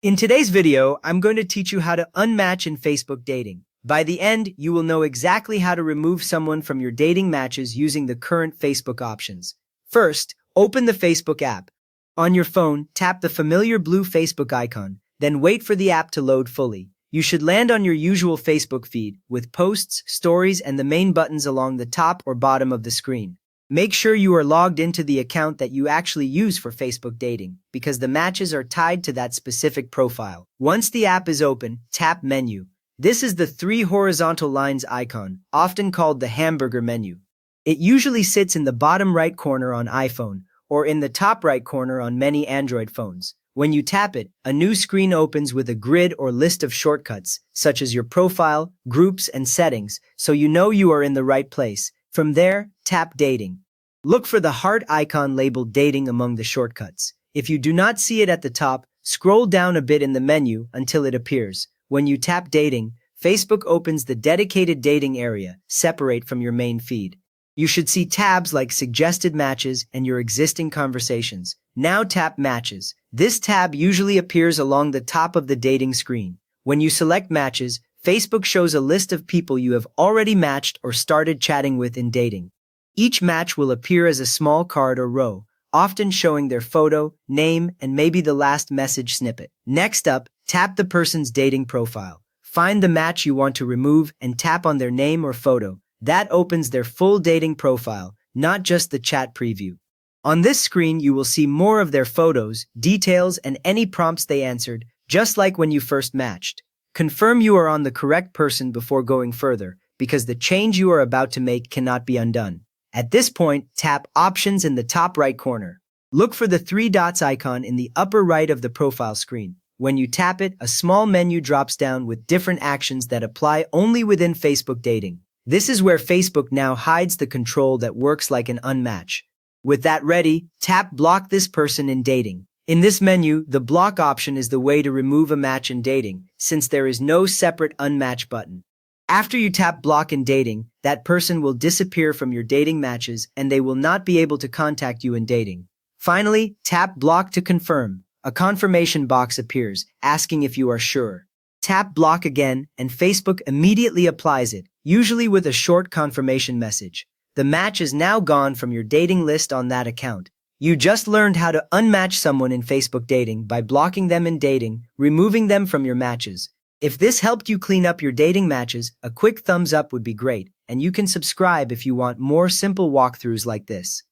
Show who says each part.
Speaker 1: In today's video, I'm going to teach you how to unmatch in Facebook dating. By the end, you will know exactly how to remove someone from your dating matches using the current Facebook options. First, open the Facebook app. On your phone, tap the familiar blue Facebook icon, then wait for the app to load fully. You should land on your usual Facebook feed, with posts, stories, and the main buttons along the top or bottom of the screen. Make sure you are logged into the account that you actually use for Facebook dating, because the matches are tied to that specific profile. Once the app is open, tap Menu. This is the three horizontal lines icon, often called the hamburger menu. It usually sits in the bottom right corner on iPhone, or in the top right corner on many Android phones. When you tap it, a new screen opens with a grid or list of shortcuts, such as your profile, groups, and settings, so you know you are in the right place. From there, tap Dating. Look for the heart icon labeled Dating among the shortcuts. If you do not see it at the top, scroll down a bit in the menu until it appears. When you tap Dating, Facebook opens the dedicated dating area, separate from your main feed. You should see tabs like Suggested Matches and your existing conversations. Now tap Matches. This tab usually appears along the top of the dating screen. When you select Matches, Facebook shows a list of people you have already matched or started chatting with in dating. Each match will appear as a small card or row, often showing their photo, name, and maybe the last message snippet. Next up, tap the person's dating profile. Find the match you want to remove and tap on their name or photo. That opens their full dating profile, not just the chat preview. On this screen, you will see more of their photos, details, and any prompts they answered, just like when you first matched. Confirm you are on the correct person before going further, because the change you are about to make cannot be undone. At this point, tap Options in the top right corner. Look for the three dots icon in the upper right of the profile screen. When you tap it, a small menu drops down with different actions that apply only within Facebook dating. This is where Facebook now hides the control that works like an unmatch. With that ready, tap Block this person in dating. In this menu, the block option is the way to remove a match in dating, since there is no separate unmatch button. After you tap Block in dating, that person will disappear from your dating matches and they will not be able to contact you in dating. Finally, tap Block to confirm. A confirmation box appears, asking if you are sure. Tap Block again, and Facebook immediately applies it, usually with a short confirmation message. The match is now gone from your dating list on that account. You just learned how to unmatch someone in Facebook dating by blocking them in dating, removing them from your matches. If this helped you clean up your dating matches, a quick thumbs up would be great, and you can subscribe if you want more simple walkthroughs like this.